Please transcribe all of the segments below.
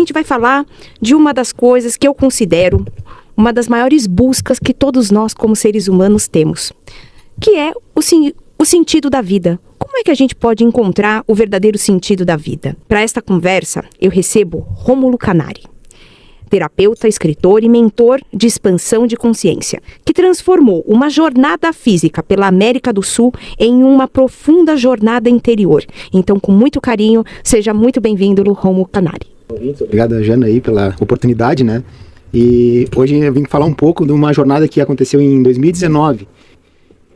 gente vai falar de uma das coisas que eu considero uma das maiores buscas que todos nós, como seres humanos, temos, que é o sentido da vida. Como é que a gente pode encontrar o verdadeiro sentido da vida? Para esta conversa, eu recebo Rômulo Canari, terapeuta, escritor e mentor de expansão de consciência, que transformou uma jornada física pela América do Sul em uma profunda jornada interior. Então, com muito carinho, seja muito bem-vindo, Rômulo Canari. Obrigado, Jana, aí, pela oportunidade, né? E hoje eu vim falar um pouco de uma jornada que aconteceu em 2019,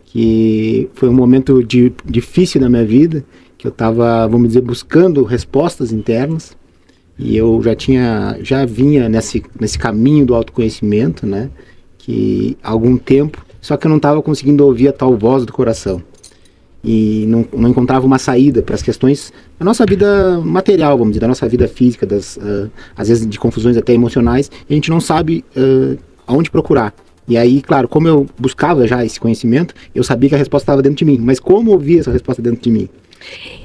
que foi um momento difícil na minha vida, que eu estava, vamos dizer, buscando respostas internas, e eu já vinha nesse caminho do autoconhecimento, né, que há algum tempo, só que eu não estava conseguindo ouvir a tal voz do coração, e não encontrava uma saída para as questões da nossa vida material, vamos dizer, da nossa vida física, às vezes de confusões até emocionais, e a gente não sabe aonde procurar. E aí, claro, como eu buscava já esse conhecimento, eu sabia que a resposta estava dentro de mim, mas como ouvir essa resposta dentro de mim?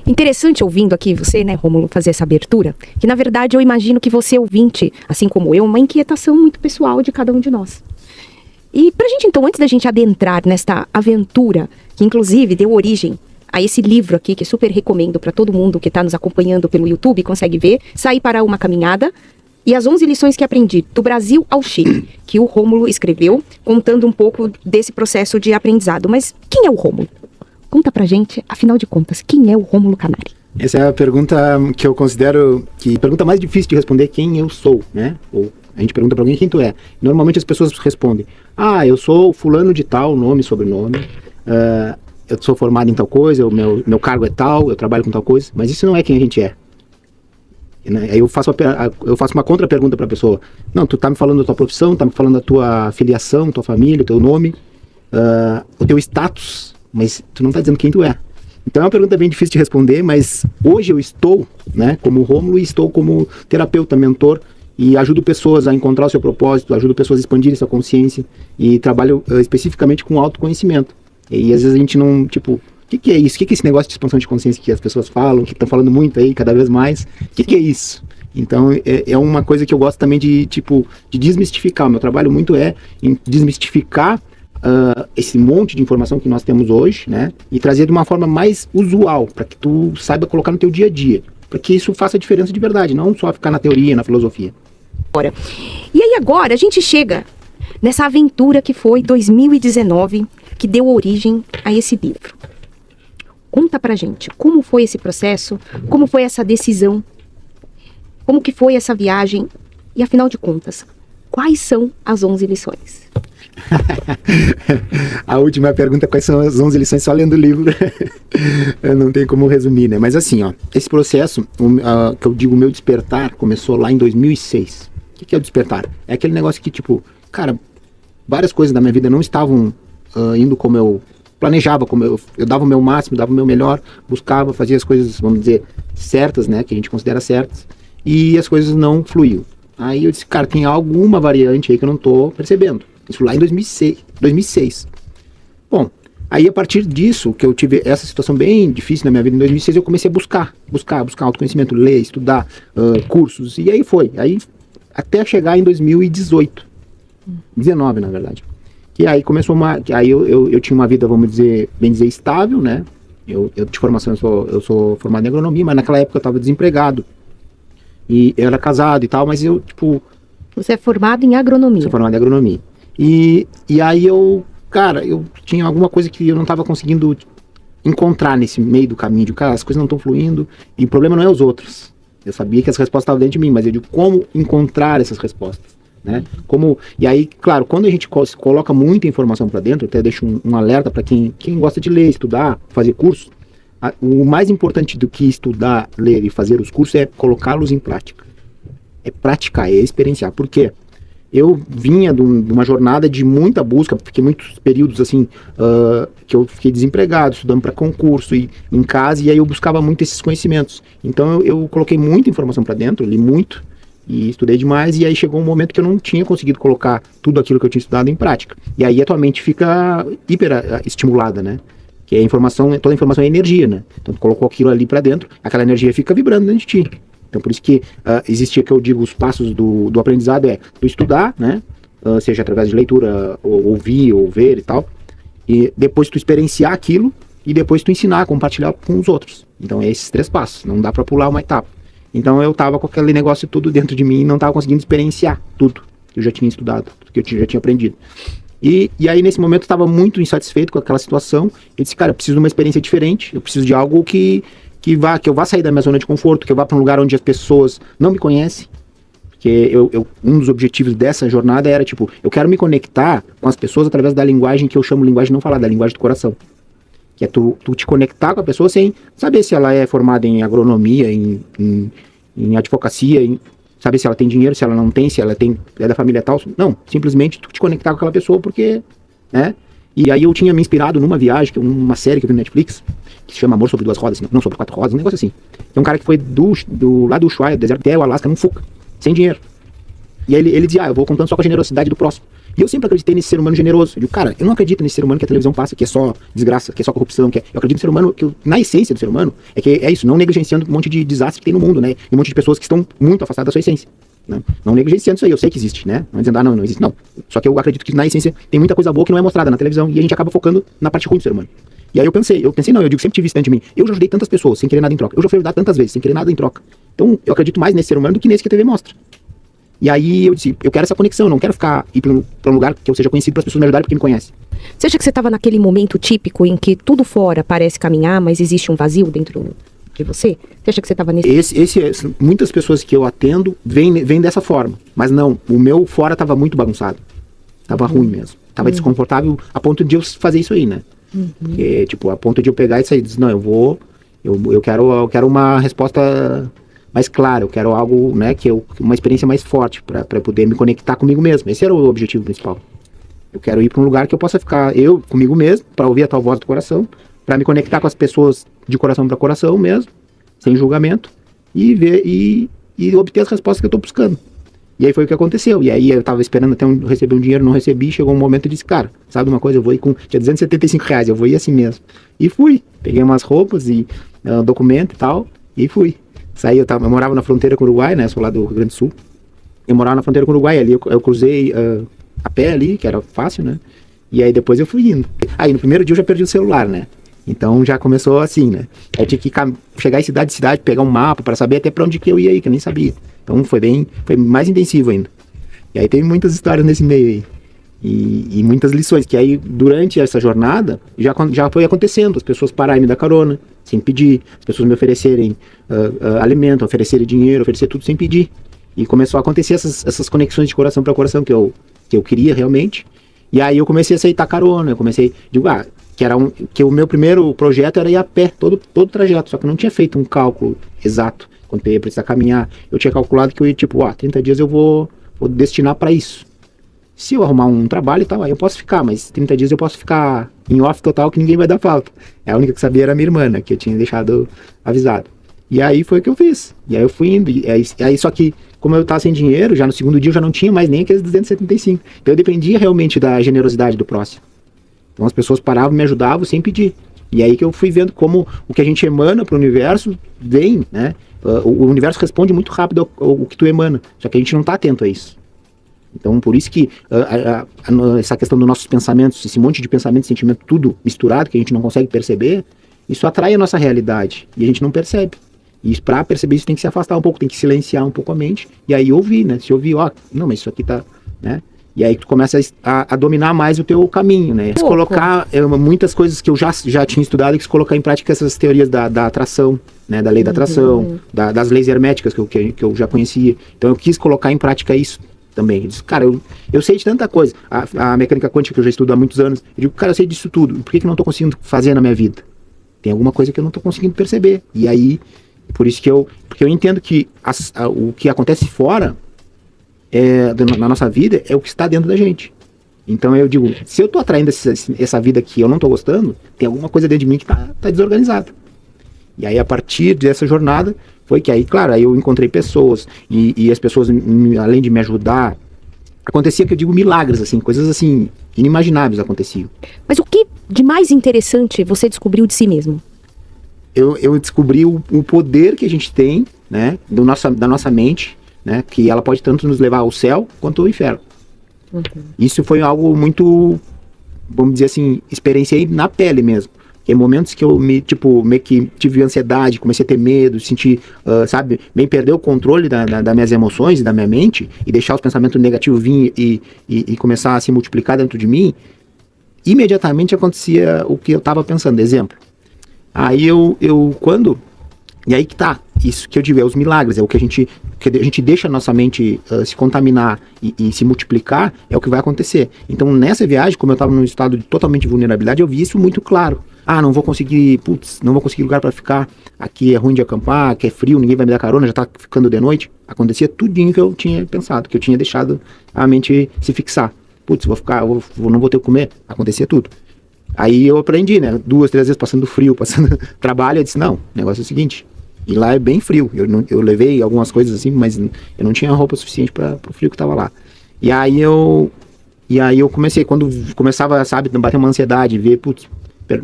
Interessante ouvindo aqui você, né, Rômulo, fazer essa abertura, que na verdade eu imagino que você, ouvinte, assim como eu, uma inquietação muito pessoal de cada um de nós. E pra gente então, antes da gente adentrar nesta aventura, que inclusive deu origem a esse livro aqui, que super recomendo para todo mundo que está nos acompanhando pelo YouTube, consegue ver, Sair para uma Caminhada, e as 11 lições que aprendi, do Brasil ao Chile, que o Rômulo escreveu, contando um pouco desse processo de aprendizado. Mas quem é o Rômulo? Conta pra gente, afinal de contas, quem é o Rômulo Canari? Essa é a pergunta que eu considero a pergunta mais difícil de responder, quem eu sou, né? Ou a gente pergunta pra alguém quem tu é. Normalmente as pessoas respondem, eu sou fulano de tal, nome, sobrenome, eu sou formado em tal coisa, o meu cargo é tal, eu trabalho com tal coisa, mas isso não é quem a gente é. Aí eu faço uma contra-pergunta para a pessoa. Não, tu tá me falando da tua profissão, tá me falando da tua filiação, tua família, o teu nome, o teu status, mas tu não tá dizendo quem tu é. Então é uma pergunta bem difícil de responder, mas hoje eu estou, né, como Rômulo, e estou como terapeuta, mentor, e ajudo pessoas a encontrar o seu propósito, ajudo pessoas a expandirem sua consciência, e trabalho especificamente com autoconhecimento. E às vezes a gente não, o que é isso? O que é esse negócio de expansão de consciência que as pessoas falam, que estão falando muito aí, cada vez mais? O que é isso? Então, é uma coisa que eu gosto também de desmistificar. O meu trabalho muito é em desmistificar esse monte de informação que nós temos hoje, né? E trazer de uma forma mais usual, para que tu saiba colocar no teu dia a dia. Para que isso faça diferença de verdade, não só ficar na teoria, na filosofia. E aí agora a gente chega nessa aventura que foi 2019, que deu origem a esse livro. Conta pra gente, como foi esse processo, como foi essa decisão, como que foi essa viagem e, afinal de contas, quais são as 11 lições? A última pergunta, quais são as 11 lições, só lendo o livro, não tem como resumir, né? Mas assim, esse processo, que eu digo, meu despertar, começou lá em 2006. O que é o despertar? É aquele negócio que, cara, várias coisas da minha vida não estavam indo como eu planejava, como eu dava o meu máximo, dava o meu melhor, buscava, fazia as coisas, vamos dizer, certas, né, que a gente considera certas, e as coisas não fluíam. Aí eu disse, cara, tem alguma variante aí que eu não tô percebendo. Isso lá em 2006. Bom, aí a partir disso, que eu tive essa situação bem difícil na minha vida em 2006, eu comecei a buscar autoconhecimento, ler, estudar, cursos, e aí foi. Aí até chegar em 2018. 19, na verdade. E aí começou aí eu tinha uma vida, vamos dizer, bem dizer, estável, né? Eu de formação, eu sou formado em agronomia, mas naquela época eu estava desempregado. E eu era casado e tal, mas eu, Você é formado em agronomia? Sou formado em agronomia. E aí eu tinha alguma coisa que eu não estava conseguindo encontrar nesse meio do caminho, as coisas não estão fluindo, e o problema não é os outros. Eu sabia que as respostas estavam dentro de mim, mas eu digo, como encontrar essas respostas? Né? E aí, claro, quando a gente coloca muita informação para dentro, até deixo um alerta para quem gosta de ler, estudar, fazer cursos, o mais importante do que estudar, ler e fazer os cursos é colocá-los em prática. É praticar, é experienciar. Por quê? Eu vinha de uma jornada de muita busca, fiquei muitos períodos assim, que eu fiquei desempregado, estudando para concurso e em casa, e aí eu buscava muito esses conhecimentos. Então eu coloquei muita informação para dentro, li muito, e estudei demais, e aí chegou um momento que eu não tinha conseguido colocar tudo aquilo que eu tinha estudado em prática. E aí a tua mente fica hiper estimulada, né? Que a informação, toda a informação é energia, né? Então tu colocou aquilo ali pra dentro, aquela energia fica vibrando dentro de ti. Então, por isso que existia, que eu digo, os passos do aprendizado tu estudar, né? Seja através de leitura, ou ouvir, ou ver e tal. E depois tu experienciar aquilo, e depois tu ensinar, compartilhar com os outros. Então, é esses 3 passos. Não dá pra pular uma etapa. Então, eu tava com aquele negócio tudo dentro de mim, e não tava conseguindo experienciar tudo que eu já tinha estudado, tudo que eu já tinha aprendido. E aí, nesse momento, eu estava muito insatisfeito com aquela situação. Eu disse, cara, eu preciso de uma experiência diferente. Eu preciso de algo que eu vá sair da minha zona de conforto, que eu vá para um lugar onde as pessoas não me conhecem. Porque um dos objetivos dessa jornada era, tipo, eu quero me conectar com as pessoas através da linguagem que eu chamo linguagem não falada, da linguagem do coração. Que é tu te conectar com a pessoa sem saber se ela é formada em agronomia, em advocacia, saber se ela tem dinheiro, se ela não tem, se ela é da família tal. Não, simplesmente tu te conectar com aquela pessoa porque, né? E aí eu tinha me inspirado numa viagem, uma série que eu vi no Netflix, que se chama Amor sobre 2 Rodas, não sobre 4 rodas, um negócio assim. Tem um cara que foi lá do Ushuaia, do deserto, até o Alasca, num Fuca, sem dinheiro. E aí ele dizia, eu vou contando só com a generosidade do próximo. E eu sempre acreditei nesse ser humano generoso. Eu digo, cara, eu não acredito nesse ser humano que a televisão passa, que é só desgraça, que é só corrupção, eu acredito no ser humano, na essência do ser humano, é isso, não negligenciando um monte de desastre que tem no mundo, né? E um monte de pessoas que estão muito afastadas da sua essência. Né? Não negligenciando isso aí, eu sei que existe, né? Não dizendo, não existe, não. Só que eu acredito que na essência tem muita coisa boa que não é mostrada na televisão e a gente acaba focando na parte ruim do ser humano. E aí eu pensei, não, eu digo, sempre tive isso dentro de mim. Eu já ajudei tantas pessoas sem querer nada em troca. Eu já fui ajudar tantas vezes sem querer nada em troca. Então eu acredito mais nesse ser humano do que nesse que a TV mostra. E aí eu disse, eu quero essa conexão, eu não quero ir pra um lugar que eu seja conhecido para as pessoas me ajudarem porque me conhecem. Você acha que você estava naquele momento típico em que tudo fora parece caminhar, mas existe um vazio dentro de você? Você acha que você estava nesse... Muitas pessoas que eu atendo vêm dessa forma. Mas não, o meu fora estava muito bagunçado. Estava ruim mesmo. Estava desconfortável a ponto de eu fazer isso aí, né? Porque, tipo, a ponto de eu pegar e sair e dizer, não, eu quero uma resposta mais clara, eu quero algo, né, uma experiência mais forte para poder me conectar comigo mesmo. Esse era o objetivo principal. Eu quero ir para um lugar que eu possa ficar eu comigo mesmo, para ouvir a tua voz do coração, para me conectar com as pessoas de coração para coração mesmo, sem julgamento, e ver e obter as respostas que eu estou buscando. E aí foi o que aconteceu. E aí eu tava esperando até receber um dinheiro, não recebi, chegou um momento e disse, cara, sabe uma coisa, eu vou ir tinha R$275, eu vou ir assim mesmo. E fui, peguei umas roupas e documento e tal, e fui. Saí, eu morava na fronteira com o Uruguai, né, sou lá do Rio Grande do Sul. Eu morava na fronteira com o Uruguai, ali eu cruzei a pé ali, que era fácil, né, e aí depois eu fui indo. Aí no primeiro dia eu já perdi o celular, né, então já começou assim, né, eu tinha que chegar em cidade, pegar um mapa para saber até para onde que eu ia ir, que eu nem sabia. Então foi mais intensivo ainda. E aí tem muitas histórias nesse meio aí. E muitas lições, que aí durante essa jornada já foi acontecendo, as pessoas pararem me dar carona, sem pedir, as pessoas me oferecerem alimento, oferecerem dinheiro, oferecer tudo sem pedir. E começou a acontecer essas conexões de coração para coração que eu queria realmente. E aí eu comecei a aceitar carona, que o meu primeiro projeto era ir a pé, todo o trajeto, só que eu não tinha feito um cálculo exato, quanto eu ia precisar caminhar. Eu tinha calculado que eu ia 30 dias eu vou destinar para isso. Se eu arrumar um trabalho e tal, aí eu posso ficar, mas 30 dias eu posso ficar em off total que ninguém vai dar falta. A única que sabia era a minha irmã, né, que eu tinha deixado avisado. E aí foi o que eu fiz. E aí eu fui indo. E aí só que, como eu tava sem dinheiro, já no segundo dia eu já não tinha mais nem aqueles 275. Então eu dependia realmente da generosidade do próximo. Então as pessoas paravam e me ajudavam sem pedir. E aí que eu fui vendo como o que a gente emana para o universo vem, né? O universo responde muito rápido ao que tu emana. Só que a gente não tá atento a isso. Então, por isso que essa questão dos nossos pensamentos, esse monte de pensamento e sentimento, tudo misturado, que a gente não consegue perceber, isso atrai a nossa realidade. E a gente não percebe. E para perceber isso tem que se afastar um pouco, tem que silenciar um pouco a mente. E aí ouvir, né? Se ouvir, não, mas isso aqui tá, né? E aí tu começa a dominar mais o teu caminho, né? Se colocar muitas coisas que eu já tinha estudado, que se colocar em prática essas teorias da atração, né? Da lei da atração, das leis herméticas que eu já conhecia. Então eu quis colocar em prática isso também. Eu disse, cara, eu sei de tanta coisa. A mecânica quântica que eu já estudo há muitos anos, eu digo, cara, eu sei disso tudo. Por que não estou conseguindo fazer na minha vida? Tem alguma coisa que eu não estou conseguindo perceber. E aí, porque eu entendo que o que acontece fora na nossa vida é o que está dentro da gente. Então eu digo, se eu estou atraindo essa vida que eu não estou gostando, tem alguma coisa dentro de mim que está desorganizada. E aí a partir dessa jornada foi que aí, claro, aí eu encontrei pessoas e as pessoas, além de me ajudar, acontecia, que eu digo, milagres, assim, coisas assim, inimagináveis aconteciam. Mas o que de mais interessante você descobriu de si mesmo? Eu descobri o poder que a gente tem né, da nossa mente, né, que ela pode tanto nos levar ao céu quanto ao inferno. Isso foi algo muito, vamos dizer assim, experienciei na pele mesmo. Em momentos que eu meio que tive ansiedade, comecei a ter medo, senti, sabe, meio perder o controle das minhas emoções e da minha mente, e deixar os pensamentos negativos vir e começar a se multiplicar dentro de mim, imediatamente acontecia o que eu estava pensando. Exemplo. Aí e aí que tá, isso que eu digo, é os milagres, é o que a gente deixa a nossa mente se contaminar e se multiplicar, é o que vai acontecer. Então nessa viagem, como eu estava num estado de totalmente vulnerabilidade, eu vi isso muito claro. Não vou conseguir lugar para ficar, aqui é ruim de acampar, aqui é frio, ninguém vai me dar carona, já tá ficando de noite. Acontecia tudinho que eu tinha pensado, que eu tinha deixado a mente se fixar. Não vou ter o que comer, acontecia tudo. Aí eu aprendi, né, 2, 3 vezes passando frio, passando trabalho, eu disse, não, o negócio é o seguinte, e lá é bem frio, eu levei algumas coisas assim, mas eu não tinha roupa suficiente para o frio que tava lá. E aí eu comecei, quando começava, sabe, bater uma ansiedade, ver,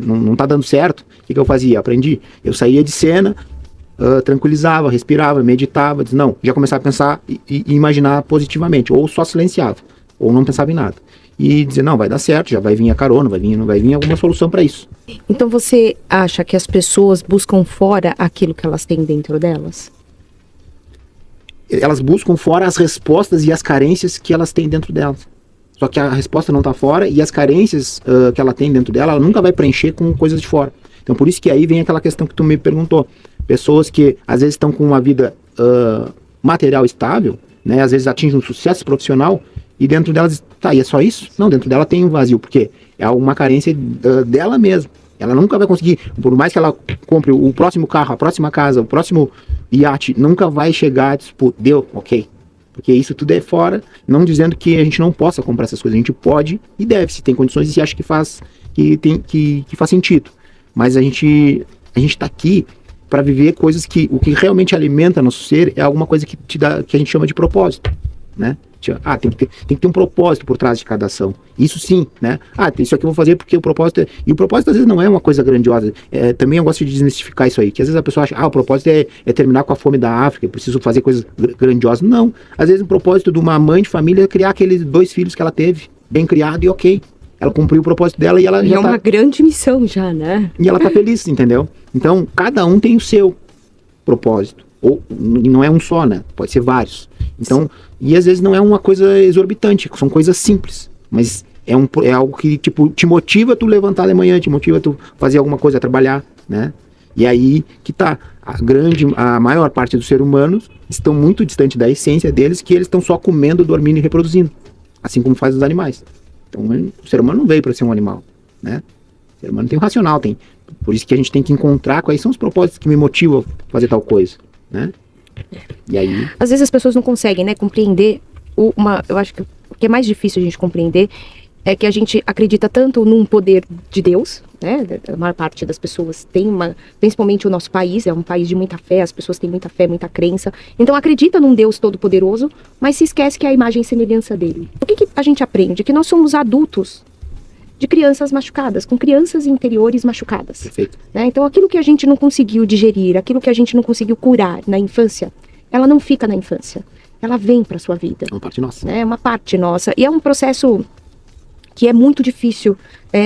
não tá dando certo, o que eu fazia? Aprendi, eu saía de cena, tranquilizava, respirava, meditava, disse, não, já começava a pensar e imaginar positivamente, ou só silenciava, ou não pensava em nada. E dizer, não, vai dar certo, já vai vir a carona, não vai vir alguma solução para isso. Então você acha que as pessoas buscam fora aquilo que elas têm dentro delas? Elas buscam fora as respostas e as carências que elas têm dentro delas. Só que a resposta não está fora e as carências que ela tem dentro dela, ela nunca vai preencher com coisas de fora. Então por isso que aí vem aquela questão que tu me perguntou. Pessoas que às vezes estão com uma vida material estável, né, às vezes atingem um sucesso profissional, e dentro delas, e é só isso? Não, dentro dela tem um vazio, porque é uma carência dela mesma. Ela nunca vai conseguir, por mais que ela compre o próximo carro, a próxima casa, o próximo iate, nunca vai chegar, deu, ok. Porque isso tudo é fora, não dizendo que a gente não possa comprar essas coisas, a gente pode e deve, se tem condições e se acha que faz sentido. Mas a gente tá aqui para viver coisas o que realmente alimenta nosso ser é alguma coisa que a gente chama de propósito, né? Tem que ter um propósito por trás de cada ação. Isso sim, né? Isso aqui eu vou fazer porque o propósito é... E o propósito às vezes não é uma coisa grandiosa. Também eu gosto de desmistificar isso aí, que às vezes a pessoa acha, o propósito é terminar com a fome da África, eu preciso fazer coisas grandiosas. Não. Às vezes o propósito de uma mãe de família é criar aqueles 2 filhos que ela teve, bem criado e ok. Ela cumpriu o propósito dela e ela já uma grande missão já, né? E ela tá feliz, entendeu? Então, cada um tem o seu propósito. E não é um só, né? Pode ser vários. Então, e às vezes não é uma coisa exorbitante, são coisas simples, mas é algo que te motiva a tu levantar de manhã, te motiva a tu fazer alguma coisa, a trabalhar, né? E aí que tá, a maior parte dos seres humanos estão muito distante da essência deles, que eles estão só comendo, dormindo e reproduzindo, assim como faz os animais. Então, o ser humano não veio para ser um animal, né? O ser humano tem um racional, por isso que a gente tem que encontrar quais são os propósitos que me motivam a fazer tal coisa, né? E aí... Às vezes as pessoas não conseguem, né, compreender eu acho que o que é mais difícil a gente compreender é que a gente acredita tanto num poder de Deus, né? A maior parte das pessoas tem principalmente o nosso país, é um país de muita fé, as pessoas têm muita fé, muita crença. Então acredita num Deus todo-poderoso, mas se esquece que é a imagem e semelhança dele. O que a gente aprende? Que nós somos adultos de crianças machucadas, com crianças interiores machucadas. Perfeito. Né? Então aquilo que a gente não conseguiu digerir, aquilo que a gente não conseguiu curar na infância, ela não fica na infância. Ela vem para sua vida. É uma parte nossa. É uma parte nossa. E é um processo que é muito difícil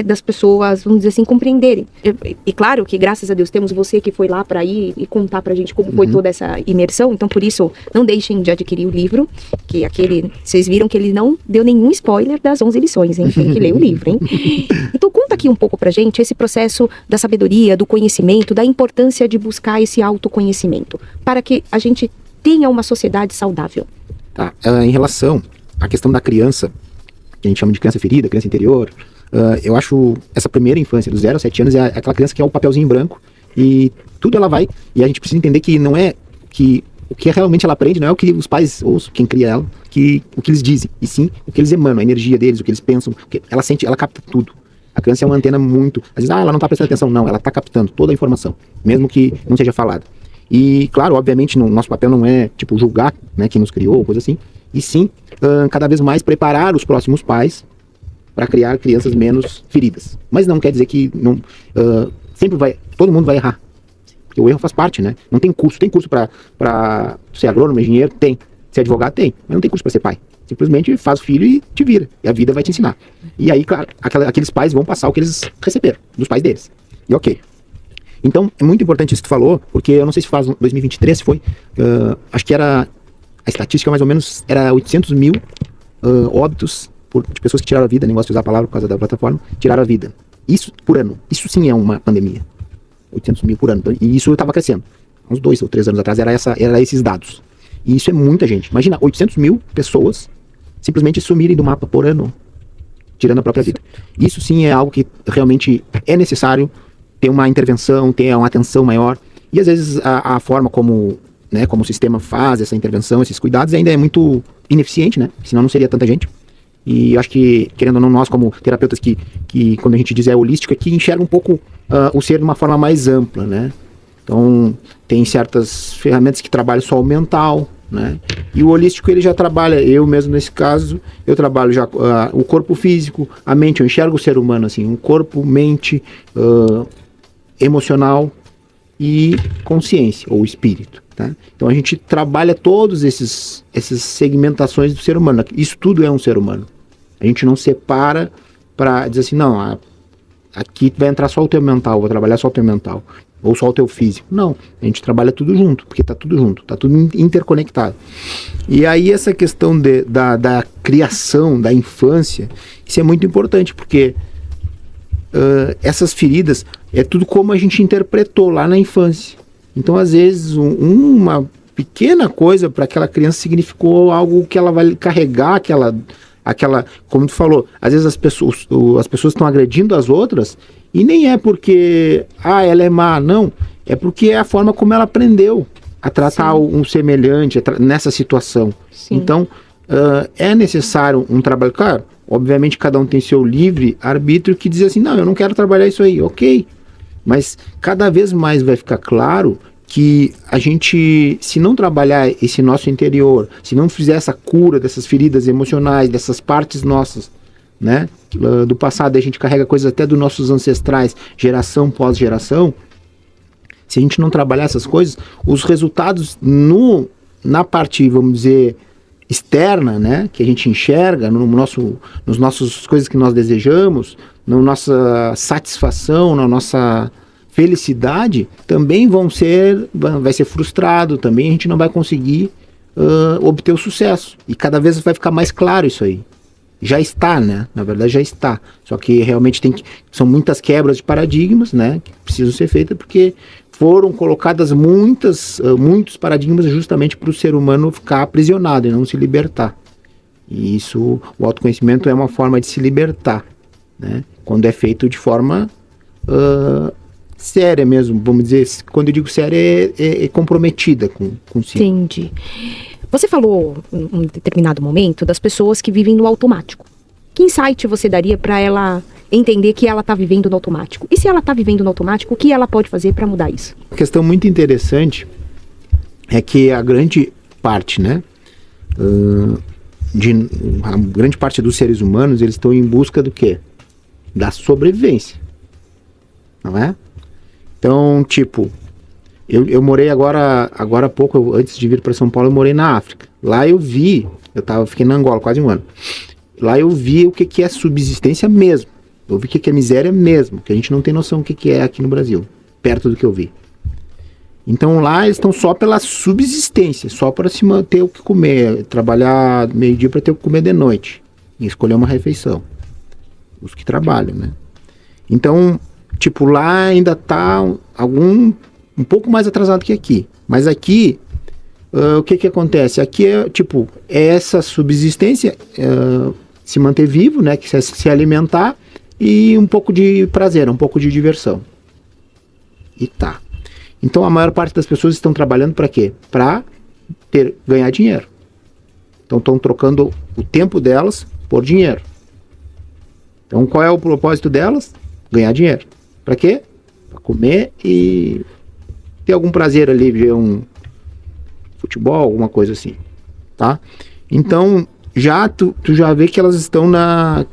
das pessoas, vamos dizer assim, compreenderem. E claro que, graças a Deus, temos você que foi lá para ir e contar pra gente como foi toda essa imersão. Então, por isso, não deixem de adquirir o livro, que vocês viram que ele não deu nenhum spoiler das 11 lições, hein? Tem que ler o livro, hein? Então, conta aqui um pouco pra gente esse processo da sabedoria, do conhecimento, da importância de buscar esse autoconhecimento, para que a gente tenha uma sociedade saudável. Tá, em relação à questão da criança, que a gente chama de criança ferida, criança interior, eu acho essa primeira infância, dos 0 a 7 anos, é aquela criança que é o papelzinho branco, e tudo ela vai, e a gente precisa entender que não é que o que realmente ela aprende não é o que os pais, ou quem cria ela, o que eles dizem, e sim o que eles emanam, a energia deles, o que eles pensam, ela sente, ela capta tudo. A criança é uma antena muito, às vezes, ela não tá prestando atenção, não, ela tá captando toda a informação, mesmo que não seja falada. E, claro, obviamente, nosso papel não é, julgar, né, quem nos criou, coisa assim, e sim, cada vez mais preparar os próximos pais para criar crianças menos feridas. Mas não quer dizer que todo mundo vai errar. Porque o erro faz parte, né? Não tem curso. Tem curso para ser agrônomo, engenheiro? Tem. Ser advogado? Tem. Mas não tem curso para ser pai. Simplesmente faz o filho e te vira. E a vida vai te ensinar. E aí, claro, aqueles pais vão passar o que eles receberam dos pais deles. E ok. Então, é muito importante isso que tu falou, porque eu não sei se faz 2023, se foi, acho que era, a estatística mais ou menos, era 800 mil óbitos de pessoas que tiraram a vida, nem gosto de usar a palavra por causa da plataforma, tiraram a vida. Isso por ano. Isso sim é uma pandemia. 800 mil por ano. E isso estava crescendo. Uns 2 ou 3 anos atrás era esses dados. E isso é muita gente. Imagina, 800 mil pessoas simplesmente sumirem do mapa por ano, tirando a própria vida. Isso sim é algo que realmente é necessário ter uma intervenção, ter uma atenção maior. E às vezes a forma como, né, como o sistema faz essa intervenção, esses cuidados, ainda é muito ineficiente, né? Senão não seria tanta gente. E eu acho que, querendo ou não, nós como terapeutas que quando a gente diz é holístico, é que enxerga um pouco o ser de uma forma mais ampla, né? Então, tem certas ferramentas que trabalham só o mental, né? E o holístico, ele já trabalha, eu mesmo nesse caso, eu trabalho já o corpo físico, a mente, eu enxergo o ser humano assim, um corpo, mente, emocional e consciência, ou espírito, tá? Então a gente trabalha todos essas segmentações do ser humano. Isso tudo é um ser humano. A gente não separa para dizer assim, não, aqui vai entrar só o teu mental, vou trabalhar só o teu mental, ou só o teu físico. Não, a gente trabalha tudo junto, porque tá tudo junto, tá tudo interconectado. E aí essa questão da criação, da infância, isso é muito importante, porque essas feridas é tudo como a gente interpretou lá na infância. Então, às vezes, uma pequena coisa para aquela criança significou algo que ela vai carregar, aquela, como tu falou, às vezes as pessoas estão agredindo as outras e nem é porque ela é má, não, é porque é a forma como ela aprendeu a tratar um semelhante nessa situação. Sim. Então, é necessário um trabalho, claro, obviamente cada um tem seu livre arbítrio que diz assim, não, eu não quero trabalhar isso aí, ok, mas cada vez mais vai ficar claro que a gente, se não trabalhar esse nosso interior, se não fizer essa cura dessas feridas emocionais, dessas partes nossas, né, do passado, a gente carrega coisas até dos nossos ancestrais, geração pós geração, se a gente não trabalhar essas coisas, os resultados na parte, vamos dizer, externa, né, que a gente enxerga nos nossos coisas que nós desejamos, na nossa satisfação, na nossa felicidade, também vai ser frustrado, também a gente não vai conseguir obter o sucesso. E cada vez vai ficar mais claro isso aí. Já está, né? Na verdade já está. Só que realmente são muitas quebras de paradigmas, né, que precisam ser feitas, porque foram colocadas muitos paradigmas justamente para o ser humano ficar aprisionado e não se libertar. E isso, o autoconhecimento é uma forma de se libertar, né? Quando é feito de forma séria mesmo, vamos dizer, quando eu digo séria é comprometida com si. Entendi. Você falou em um determinado momento das pessoas que vivem no automático. Que insight você daria para ela entender que ela está vivendo no automático? E se ela está vivendo no automático, o que ela pode fazer para mudar isso? Uma questão muito interessante é que a grande parte, né, a grande parte dos seres humanos, eles estão em busca do quê? Da sobrevivência, não é? Então, tipo, eu morei agora há pouco, antes de vir para São Paulo, eu morei na África. Lá fiquei na Angola quase um ano. Lá eu vi o que é subsistência mesmo. Eu vi o que é miséria mesmo, que a gente não tem noção do que é aqui no Brasil, perto do que eu vi. Então lá eles estão só pela subsistência, só para se manter o que comer, trabalhar meio-dia para ter o que comer de noite, e escolher uma refeição. Os que trabalham, né? Então, tipo, lá ainda tá um pouco mais atrasado que aqui. Mas aqui, o que acontece? Aqui é, tipo, essa subsistência, se manter vivo, né? Que se alimentar e um pouco de prazer, um pouco de diversão. E tá. Então a maior parte das pessoas estão trabalhando para quê? Para ganhar dinheiro. Então estão trocando o tempo delas por dinheiro. Então qual é o propósito delas? Ganhar dinheiro. Para quê? Para comer e ter algum prazer ali, ver um futebol, alguma coisa assim, tá? Então já tu já vê que elas estão na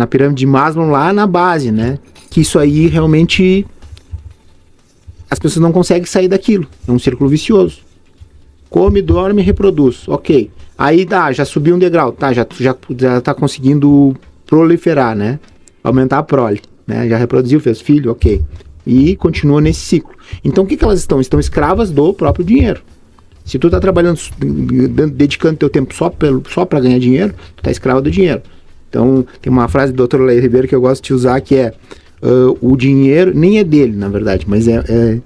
pirâmide de Maslow lá na base, né? Que isso aí realmente as pessoas não conseguem sair daquilo. É um círculo vicioso. Come, dorme, reproduz. Ok. Aí já subiu um degrau. Tá, já tá conseguindo proliferar, né? Aumentar a prole. Né? Já reproduziu, fez filho, ok. E continua nesse ciclo. Então o que elas estão? Estão escravas do próprio dinheiro. Se tu tá trabalhando, dedicando teu tempo só para ganhar dinheiro, tu tá escravo do dinheiro. Então tem uma frase do Dr. Leir Ribeiro que eu gosto de usar, que é o dinheiro, nem é dele na verdade, mas é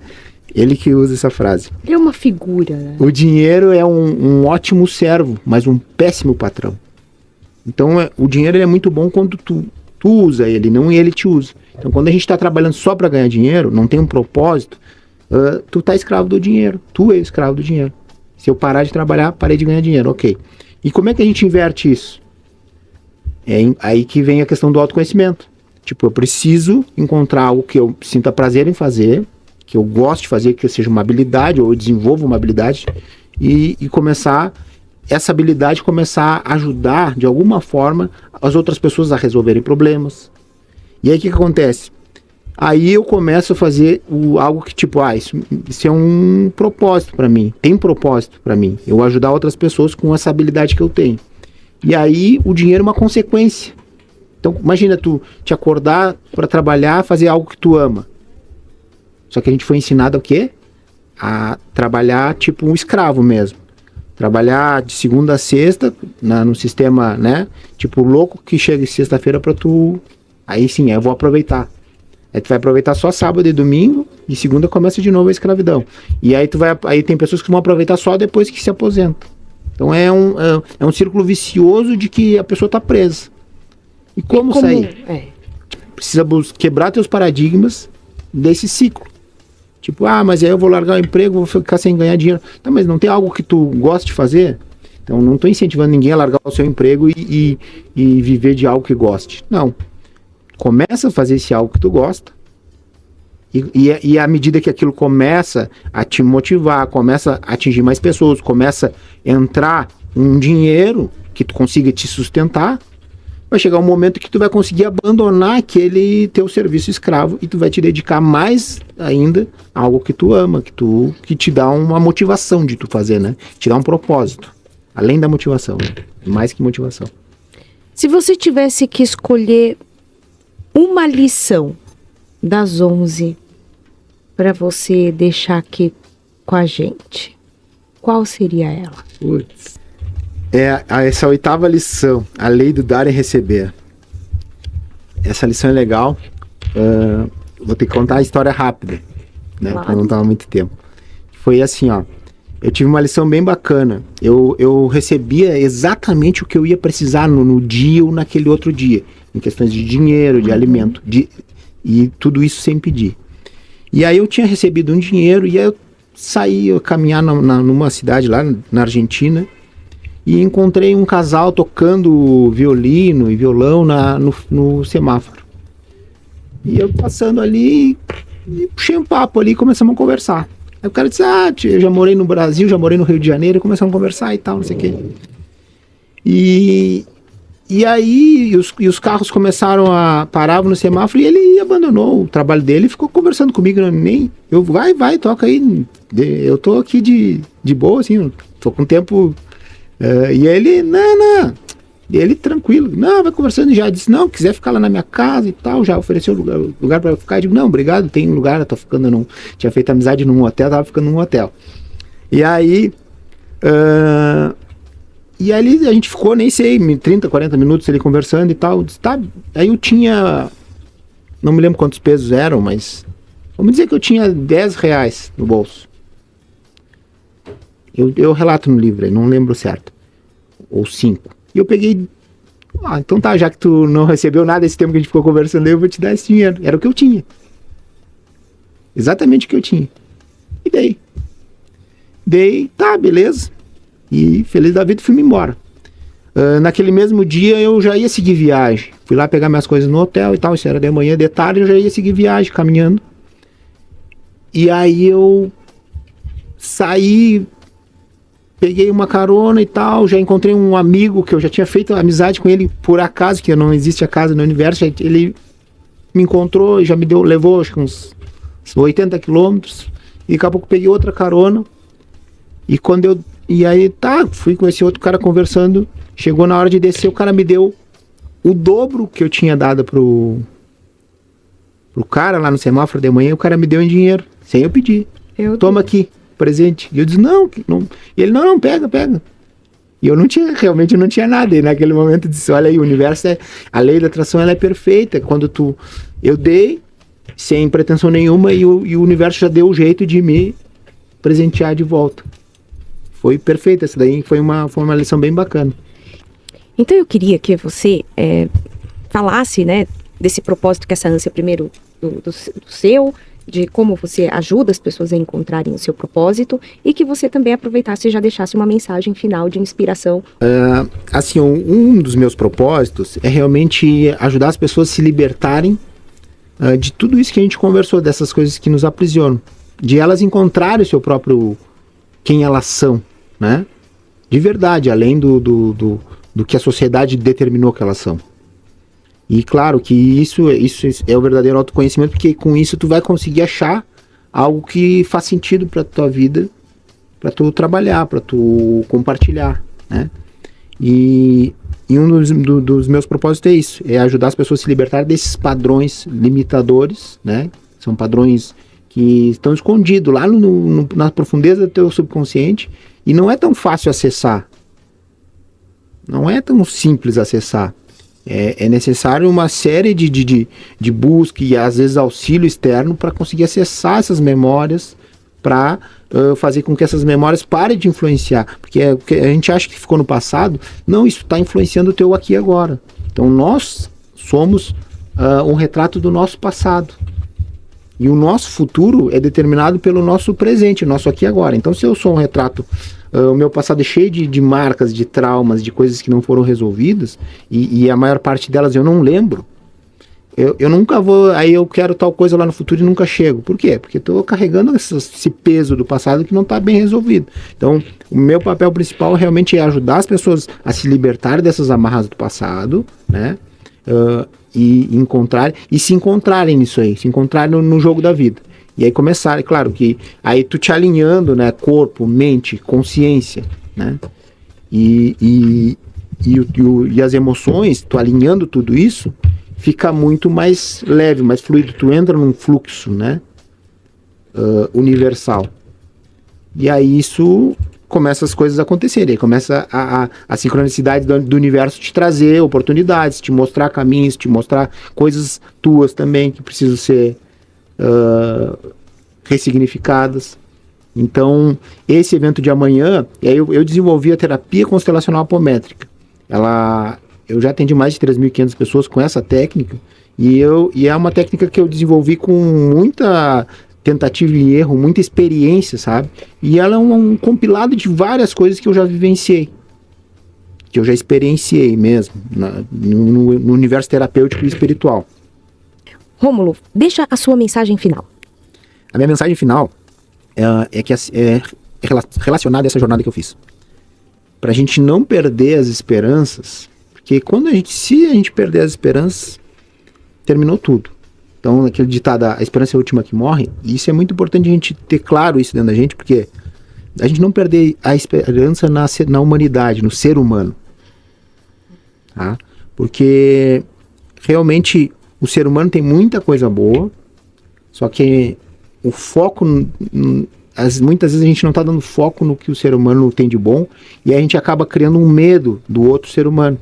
ele que usa essa frase. Ele é uma figura, né? O dinheiro é um ótimo servo, mas um péssimo patrão. Então o dinheiro ele é muito bom quando tu usa ele, não ele te usa. Então quando a gente está trabalhando só para ganhar dinheiro, não tem um propósito, tu tá escravo do dinheiro. Tu é escravo do dinheiro. Se eu parar de trabalhar, parei de ganhar dinheiro, ok. E como é que a gente inverte isso? É aí que vem a questão do autoconhecimento. Tipo, eu preciso encontrar algo que eu sinta prazer em fazer, que eu gosto de fazer, que seja uma habilidade, ou eu desenvolvo uma habilidade, e começar, essa habilidade começar a ajudar, de alguma forma, as outras pessoas a resolverem problemas. E aí o que acontece? Aí eu começo a fazer algo que tipo, isso é um propósito para mim, tem um propósito para mim, eu ajudar outras pessoas com essa habilidade que eu tenho. E aí o dinheiro é uma consequência. Então imagina tu te acordar para trabalhar, fazer algo que tu ama. Só que a gente foi ensinado a quê? A trabalhar tipo um escravo mesmo. Trabalhar de segunda a sexta, no sistema, né? Tipo louco que chega sexta-feira para tu... Aí sim, eu vou aproveitar. Aí tu vai aproveitar só sábado e domingo, e segunda começa de novo a escravidão. E aí aí tem pessoas que vão aproveitar só depois que se aposentam. Então é um círculo vicioso de que a pessoa está presa. E como sair? Precisa quebrar teus paradigmas desse ciclo. Tipo, mas aí eu vou largar o emprego, vou ficar sem ganhar dinheiro. Tá, mas não tem algo que tu gosta de fazer? Então não estou incentivando ninguém a largar o seu emprego e viver de algo que goste. Não. Começa a fazer esse algo que tu gosta, e à medida que aquilo começa a te motivar, começa a atingir mais pessoas, começa a entrar um dinheiro que tu consiga te sustentar, vai chegar um momento que tu vai conseguir abandonar aquele teu serviço escravo e tu vai te dedicar mais ainda a algo que tu ama, que te dá uma motivação de tu fazer, né? Te dá um propósito, além da motivação, né? Mais que motivação. Se você tivesse que escolher uma lição das 11 para você deixar aqui com a gente, qual seria ela? Putz. Essa 8ª lição, a lei do dar e receber. Essa lição é legal. Vou ter que contar a história rápida, né? Claro. Pra não dar muito tempo. Foi assim, ó. Eu tive uma lição bem bacana. Eu recebia exatamente o que eu ia precisar no dia ou naquele outro dia. Em questões de dinheiro, de alimento. E tudo isso sem pedir. E aí eu tinha recebido um dinheiro e aí eu saí, eu caminhar numa cidade lá na Argentina e encontrei um casal tocando violino e violão no semáforo. E eu passando ali e puxei um papo ali e começamos a conversar. Aí o cara disse, eu já morei no Brasil, já morei no Rio de Janeiro, e começamos a conversar e tal, não sei o quê. E aí os carros começaram a parar no semáforo e ele abandonou o trabalho dele e ficou conversando comigo. Vai, toca aí. Eu tô aqui de boa, assim, tô com tempo. E ele, não. E ele tranquilo, vai conversando já. Disse, não, quiser ficar lá na minha casa e tal, já ofereceu lugar pra eu ficar. Eu digo, não, obrigado, tem lugar, eu tô ficando tinha feito amizade num hotel, tava ficando num hotel. E aí... E ali a gente ficou, nem sei, 30, 40 minutos ali conversando e tal. Tá. Aí eu tinha, não me lembro quantos pesos eram, mas vamos dizer que eu tinha R$10 no bolso. Eu relato no livro, não lembro certo. Ou 5. E eu peguei, então tá, já que tu não recebeu nada esse tempo que a gente ficou conversando, eu vou te dar esse dinheiro. Era o que eu tinha. Exatamente o que eu tinha. E dei, tá, beleza. E feliz da vida fui-me embora. Naquele mesmo dia eu já ia seguir viagem. Fui lá pegar minhas coisas no hotel e tal. Isso era de manhã, de tarde eu já ia seguir viagem, caminhando. E aí eu saí, peguei uma carona e tal. Já encontrei um amigo que eu já tinha feito amizade com ele por acaso, que não existe acaso no universo. Ele me encontrou e já levou acho que uns 80 quilômetros. e daqui a pouco peguei outra carona, e aí fui com esse outro cara conversando, chegou na hora de descer, o cara me deu o dobro que eu tinha dado pro cara lá no semáforo de manhã, o cara me deu em dinheiro, sem eu pedir. Toma aqui, presente. E eu disse, não. E ele, não, pega. E eu realmente não tinha nada. E naquele momento eu disse, olha aí, o universo a lei da atração, ela é perfeita. Eu dei, sem pretensão nenhuma, e o universo já deu o jeito de me presentear de volta. Foi perfeito, essa daí foi uma lição bem bacana. Então eu queria que você falasse, né, desse propósito, que essa ânsia primeiro do seu, de como você ajuda as pessoas a encontrarem o seu propósito, e que você também aproveitasse e já deixasse uma mensagem final de inspiração. Assim, um dos meus propósitos é realmente ajudar as pessoas a se libertarem de tudo isso que a gente conversou, dessas coisas que nos aprisionam, de elas encontrarem o seu próprio, quem elas são, né? De verdade, além do que a sociedade determinou que elas são. E claro que isso é o verdadeiro autoconhecimento, porque com isso tu vai conseguir achar algo que faz sentido para tua vida, para tu trabalhar, para tu compartilhar, né? E um dos meus propósitos é isso, é ajudar as pessoas a se libertarem desses padrões limitadores, né? São padrões que estão escondidos lá na profundeza do teu subconsciente, e não é tão fácil acessar. Não é tão simples acessar. É necessário uma série de busca e às vezes auxílio externo para conseguir acessar essas memórias, para fazer com que essas memórias parem de influenciar. Porque a gente acha que ficou no passado. Não, isso está influenciando o teu aqui e agora. Então nós somos um retrato do nosso passado. E o nosso futuro é determinado pelo nosso presente, o nosso aqui e agora. Então se eu sou um retrato, o meu passado é cheio de marcas, de traumas, de coisas que não foram resolvidas, e a maior parte delas eu não lembro, eu nunca vou, aí eu quero tal coisa lá no futuro e nunca chego. Por quê? Porque estou carregando esse peso do passado que não está bem resolvido. Então, o meu papel principal realmente é ajudar as pessoas a se libertarem dessas amarras do passado, né? E se encontrarem nisso aí, se encontrarem no jogo da vida. E aí começar, é claro que aí tu te alinhando, né, corpo, mente, consciência, né, e as emoções, tu alinhando tudo isso, fica muito mais leve, mais fluido, tu entra num fluxo, né, universal. E aí isso começa as coisas a acontecerem, aí começa a sincronicidade do universo te trazer oportunidades, te mostrar caminhos, te mostrar coisas tuas também que precisam ser ressignificadas. Então, esse evento de amanhã, eu desenvolvi a terapia constelacional apométrica. Eu já atendi mais de 3.500 pessoas com essa técnica, e é uma técnica que eu desenvolvi com muita tentativa e erro, muita experiência, sabe? E ela é um compilado de várias coisas que eu já vivenciei, que eu já experienciei mesmo, no universo terapêutico e espiritual. Rômulo, deixa a sua mensagem final. A minha mensagem final é relacionada a essa jornada que eu fiz. Pra gente não perder as esperanças, porque se a gente perder as esperanças, terminou tudo. Então, aquele ditado, a esperança é a última que morre, e isso é muito importante a gente ter claro isso dentro da gente, porque a gente não perder a esperança na humanidade, no ser humano. Tá? Porque realmente o ser humano tem muita coisa boa, só que o foco, muitas vezes a gente não está dando foco no que o ser humano tem de bom, e aí a gente acaba criando um medo do outro ser humano.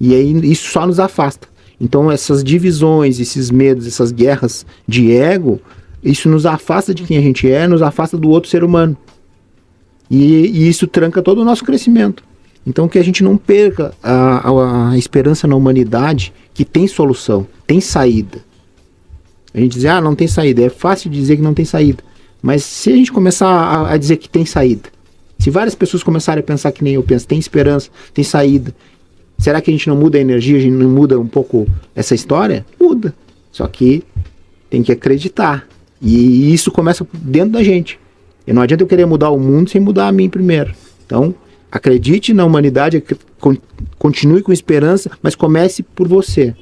E aí isso só nos afasta. Então essas divisões, esses medos, essas guerras de ego, isso nos afasta de quem a gente é, nos afasta do outro ser humano. E isso tranca todo o nosso crescimento. Então que a gente não perca a esperança na humanidade, que tem solução, tem saída. A gente diz, não tem saída. É fácil dizer que não tem saída. Mas se a gente começar a dizer que tem saída, se várias pessoas começarem a pensar que nem eu penso, tem esperança, tem saída, será que a gente não muda a energia, a gente não muda um pouco essa história? Muda. Só que tem que acreditar. E isso começa dentro da gente. E não adianta eu querer mudar o mundo sem mudar a mim primeiro. Então, acredite na humanidade, continue com esperança, mas comece por você.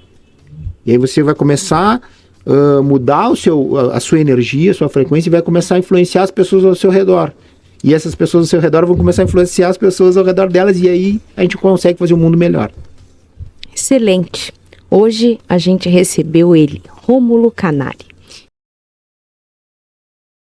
E aí você vai começar mudar a sua energia, a sua frequência, e vai começar a influenciar as pessoas ao seu redor. E essas pessoas ao seu redor vão começar a influenciar as pessoas ao redor delas, e aí a gente consegue fazer um mundo melhor. Excelente. Hoje a gente recebeu ele, Rômulo Canali.